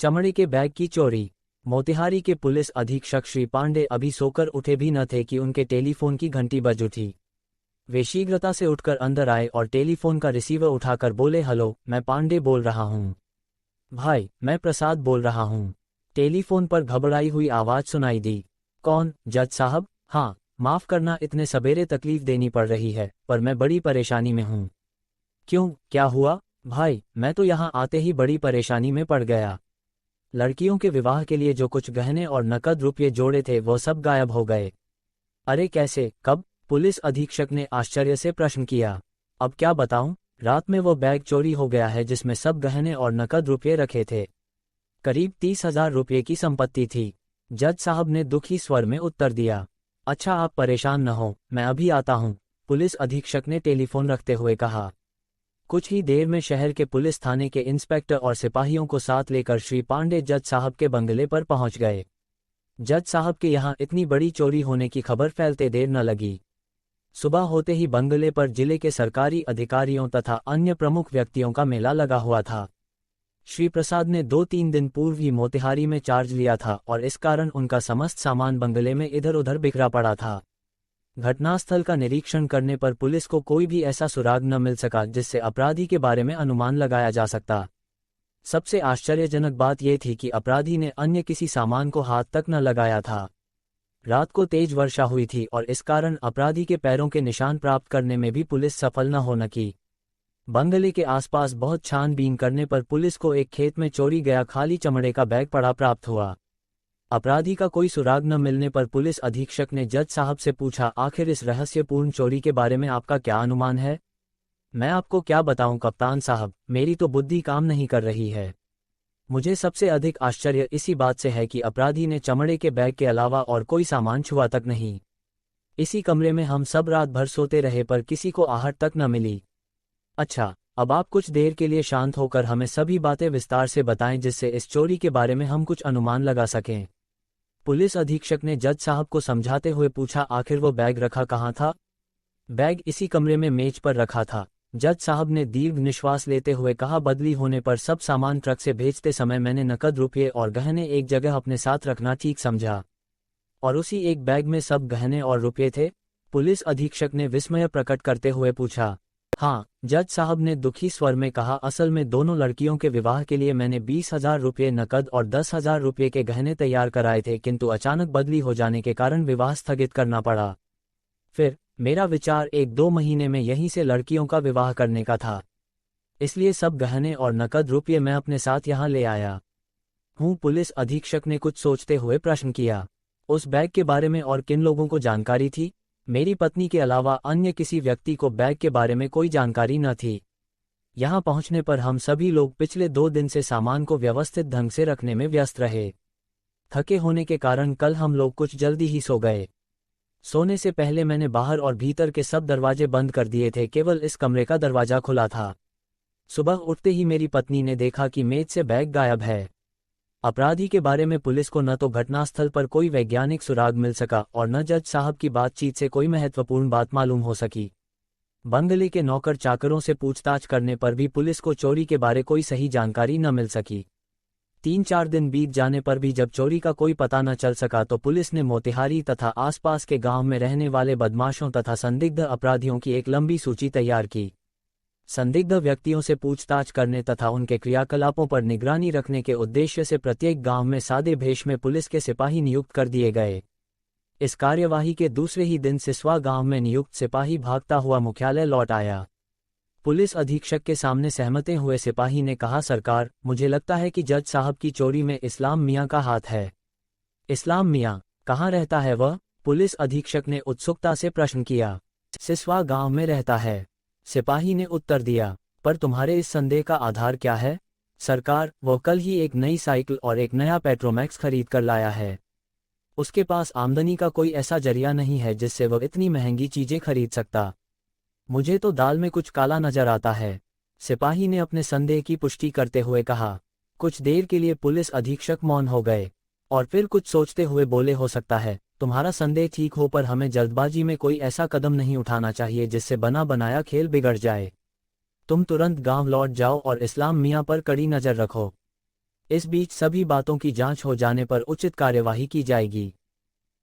चमड़े के बैग की चोरी। मोतिहारी के पुलिस अधीक्षक श्री पांडे अभी सोकर उठे भी न थे कि उनके टेलीफोन की घंटी बज उठी। वे शीघ्रता से उठकर अंदर आए और टेलीफोन का रिसीवर उठाकर बोले, हेलो, मैं पांडे बोल रहा हूँ। भाई, मैं प्रसाद बोल रहा हूँ। टेलीफोन पर घबराई हुई आवाज सुनाई दी। कौन, जज साहब? हाँ, माफ करना इतने सवेरे तकलीफ देनी पड़ रही है, पर मैं बड़ी परेशानी में हूँ। क्यों, क्या हुआ? भाई, मैं तो यहाँ आते ही बड़ी परेशानी में पड़ गया। लड़कियों के विवाह के लिए जो कुछ गहने और नकद रुपये जोड़े थे वो सब गायब हो गए। अरे कैसे, कब? पुलिस अधीक्षक ने आश्चर्य से प्रश्न किया। अब क्या बताऊं, रात में वो बैग चोरी हो गया है जिसमें सब गहने और नकद रुपये रखे थे। करीब 30,000 रुपये की संपत्ति थी। जज साहब ने दुखी स्वर में उत्तर दिया। अच्छा, आप परेशान न हो, मैं अभी आता हूँ, पुलिस अधीक्षक ने टेलीफोन रखते हुए कहा। कुछ ही देर में शहर के पुलिस थाने के इंस्पेक्टर और सिपाहियों को साथ लेकर श्री पांडे जज साहब के बंगले पर पहुंच गए। जज साहब के यहाँ इतनी बड़ी चोरी होने की खबर फैलते देर न लगी। सुबह होते ही बंगले पर जिले के सरकारी अधिकारियों तथा अन्य प्रमुख व्यक्तियों का मेला लगा हुआ था। श्री प्रसाद ने 2-3 दिन पूर्व ही मोतिहारी में चार्ज लिया था और इस कारण उनका समस्त सामान बंगले में इधर उधर बिखरा पड़ा था। घटनास्थल का निरीक्षण करने पर पुलिस को कोई भी ऐसा सुराग न मिल सका जिससे अपराधी के बारे में अनुमान लगाया जा सकता। सबसे आश्चर्यजनक बात यह थी कि अपराधी ने अन्य किसी सामान को हाथ तक न लगाया था। रात को तेज वर्षा हुई थी और इस कारण अपराधी के पैरों के निशान प्राप्त करने में भी पुलिस सफल न हो सकी। बंगले के आसपास बहुत छानबीन करने पर पुलिस को एक खेत में चोरी गया खाली चमड़े का बैग पड़ा प्राप्त हुआ। अपराधी का कोई सुराग न मिलने पर पुलिस अधीक्षक ने जज साहब से पूछा, आखिर इस रहस्यपूर्ण चोरी के बारे में आपका क्या अनुमान है? मैं आपको क्या बताऊं कप्तान साहब, मेरी तो बुद्धि काम नहीं कर रही है। मुझे सबसे अधिक आश्चर्य इसी बात से है कि अपराधी ने चमड़े के बैग के अलावा और कोई सामान छुआ तक नहीं। इसी कमरे में हम सब रात भर सोते रहे पर किसी को आहट तक न मिली। अच्छा, अब आप कुछ देर के लिए शांत होकर हमें सभी बातें विस्तार से बताएं जिससे इस चोरी के बारे में हम कुछ अनुमान लगा सकें। पुलिस अधीक्षक ने जज साहब को समझाते हुए पूछा, आखिर वो बैग रखा कहाँ था? बैग इसी कमरे में मेज पर रखा था। जज साहब ने दीर्घ निश्वास लेते हुए कहा, बदली होने पर सब सामान ट्रक से भेजते समय मैंने नकद रुपये और गहने एक जगह अपने साथ रखना ठीक समझा। और उसी एक बैग में सब गहने और रुपये थे? पुलिस अधीक्षक ने विस्मय प्रकट करते हुए पूछा। हाँ, जज साहब ने दुखी स्वर में कहा, असल में दोनों लड़कियों के विवाह के लिए मैंने 20,000 रुपये नकद और 10,000 रुपये के गहने तैयार कराए थे, किंतु अचानक बदली हो जाने के कारण विवाह स्थगित करना पड़ा। फिर मेरा विचार 1-2 महीने में यहीं से लड़कियों का विवाह करने का था, इसलिए सब गहने और नकद रुपये मैं अपने साथ यहाँ ले आया हूँ। पुलिस अधीक्षक ने कुछ सोचते हुए प्रश्न किया, उस बैग के बारे में और किन लोगों को जानकारी थी? मेरी पत्नी के अलावा अन्य किसी व्यक्ति को बैग के बारे में कोई जानकारी न थी। यहाँ पहुँचने पर हम सभी लोग पिछले 2 दिन से सामान को व्यवस्थित ढंग से रखने में व्यस्त रहे। थके होने के कारण कल हम लोग कुछ जल्दी ही सो गए। सोने से पहले मैंने बाहर और भीतर के सब दरवाजे बंद कर दिए थे, केवल इस कमरे का दरवाजा खुला था। सुबह उठते ही मेरी पत्नी ने देखा कि मेज से बैग गायब है। अपराधी के बारे में पुलिस को न तो घटनास्थल पर कोई वैज्ञानिक सुराग मिल सका और न जज साहब की बातचीत से कोई महत्वपूर्ण बात मालूम हो सकी। बंगले के नौकर चाकरों से पूछताछ करने पर भी पुलिस को चोरी के बारे कोई सही जानकारी न मिल सकी। 3-4 दिन बीत जाने पर भी जब चोरी का कोई पता न चल सका तो पुलिस ने मोतिहारी तथा आसपास के गांव में रहने वाले बदमाशों तथा संदिग्ध अपराधियों की एक लंबी सूची तैयार की। संदिग्ध व्यक्तियों से पूछताछ करने तथा उनके क्रियाकलापों पर निगरानी रखने के उद्देश्य से प्रत्येक गांव में सादे भेष में पुलिस के सिपाही नियुक्त कर दिए गए। इस कार्यवाही के दूसरे ही दिन सिसवा गांव में नियुक्त सिपाही भागता हुआ मुख्यालय लौट आया। पुलिस अधीक्षक के सामने सहमते हुए सिपाही ने कहा, सरकार, मुझे लगता है कि जज साहब की चोरी में इस्लाम मियां का हाथ है। इस्लाम मियां? कहाँ रहता है वह? पुलिस अधीक्षक ने उत्सुकता से प्रश्न किया। सिसवा गांव में रहता है, सिपाही ने उत्तर दिया। पर तुम्हारे इस संदेह का आधार क्या है? सरकार, वह कल ही एक नई साइकिल और एक नया पेट्रोमैक्स खरीद कर लाया है। उसके पास आमदनी का कोई ऐसा जरिया नहीं है जिससे वह इतनी महंगी चीजें खरीद सकता। मुझे तो दाल में कुछ काला नजर आता है, सिपाही ने अपने संदेह की पुष्टि करते हुए कहा। कुछ देर के लिए पुलिस अधीक्षक मौन हो गए और फिर कुछ सोचते हुए बोले, हो सकता है तुम्हारा संदेह ठीक हो, पर हमें जल्दबाजी में कोई ऐसा कदम नहीं उठाना चाहिए जिससे बना बनाया खेल बिगड़ जाए। तुम तुरंत गांव लौट जाओ और इस्लाम मियां पर कड़ी नजर रखो। इस बीच सभी बातों की जांच हो जाने पर उचित कार्यवाही की जाएगी।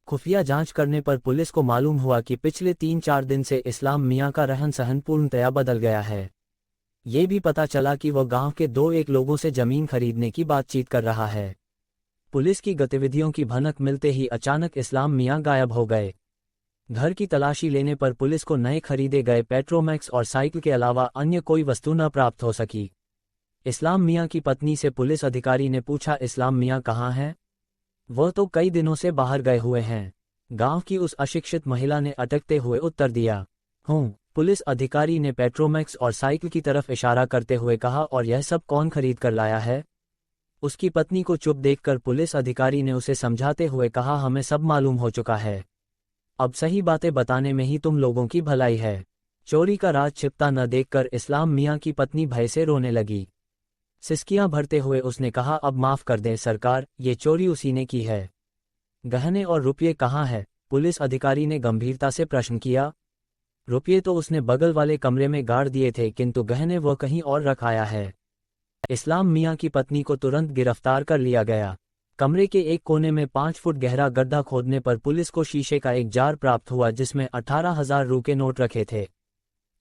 खुफिया जांच करने पर पुलिस को मालूम हुआ कि पिछले 3-4 दिन से इस्लाम मियां का रहन सहन पूर्णतया बदल गया है। ये भी पता चला कि वह गांव के 2-1 लोगों से जमीन खरीदने की बातचीत कर रहा है। पुलिस की गतिविधियों की भनक मिलते ही अचानक इस्लाम मियां गायब हो गए। घर की तलाशी लेने पर पुलिस को नए खरीदे गए पेट्रोमैक्स और साइकिल के अलावा अन्य कोई वस्तु न प्राप्त हो सकी। इस्लाम मियां की पत्नी से पुलिस अधिकारी ने पूछा, इस्लाम मियां कहाँ हैं? वह तो कई दिनों से बाहर गए हुए हैं। गांव की उस अशिक्षित महिला ने अटकते हुए उत्तर दिया। पुलिस अधिकारी ने पेट्रोमैक्स और साइकिल की तरफ इशारा करते हुए कहा, और यह सब कौन खरीद कर लाया है? उसकी पत्नी को चुप देखकर पुलिस अधिकारी ने उसे समझाते हुए कहा, हमें सब मालूम हो चुका है। अब सही बातें बताने में ही तुम लोगों की भलाई है। चोरी का राज छिपता न देखकर इस्लाम मियां की पत्नी भय से रोने लगी। सिसकियां भरते हुए उसने कहा, अब माफ कर दें सरकार, ये चोरी उसी ने की है। गहने और रुपये कहाँ है? पुलिस अधिकारी ने गंभीरता से प्रश्न किया। रुपये तो उसने बगल वाले कमरे में गाड़ दिए थे, किंतु गहने वह कहीं और रख आया है। इस्लाम मियां की पत्नी को तुरंत गिरफ्तार कर लिया गया। कमरे के एक कोने में 5 फुट गहरा गड्ढा खोदने पर पुलिस को शीशे का एक जार प्राप्त हुआ जिसमें 18,000 रुपये के नोट रखे थे।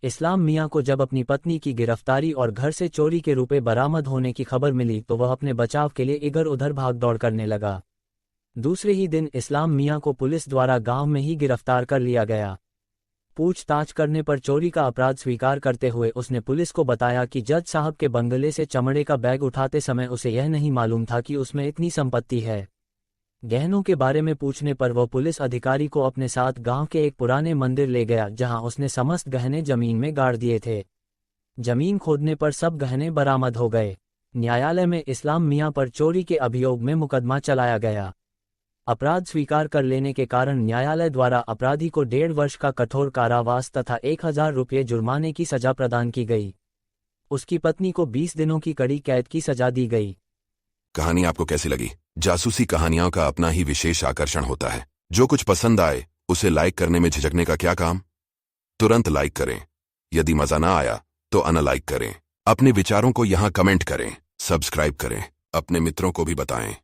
इस्लाम मियां को जब अपनी पत्नी की गिरफ्तारी और घर से चोरी के रुपये बरामद होने की खबर मिली तो वह अपने बचाव के लिए इधर उधर भाग दौड़ करने लगा। दूसरे ही दिन इस्लाम मियां को पुलिस द्वारा गांव में ही गिरफ्तार कर लिया गया। पूछताछ करने पर चोरी का अपराध स्वीकार करते हुए उसने पुलिस को बताया कि जज साहब के बंगले से चमड़े का बैग उठाते समय उसे यह नहीं मालूम था कि उसमें इतनी संपत्ति है। गहनों के बारे में पूछने पर वह पुलिस अधिकारी को अपने साथ गांव के एक पुराने मंदिर ले गया जहां उसने समस्त गहने जमीन में गाड़ दिए थे। जमीन खोदने पर सब गहने बरामद हो गए। न्यायालय में इस्लाम मियां पर चोरी के अभियोग में मुकदमा चलाया गया। अपराध स्वीकार कर लेने के कारण न्यायालय द्वारा अपराधी को 1.5 वर्ष का कठोर कारावास तथा 1,000 रुपये जुर्माने की सजा प्रदान की गई। उसकी पत्नी को 20 दिनों की कड़ी कैद की सजा दी गई। कहानी आपको कैसी लगी? जासूसी कहानियों का अपना ही विशेष आकर्षण होता है। जो कुछ पसंद आए उसे लाइक करने में झिझकने का क्या काम? तुरंत लाइक करें। यदि मजा ना आया तो अनलाइक करें। अपने विचारों को यहाँ कमेंट करें, सब्सक्राइब करें, अपने मित्रों को भी बताएं।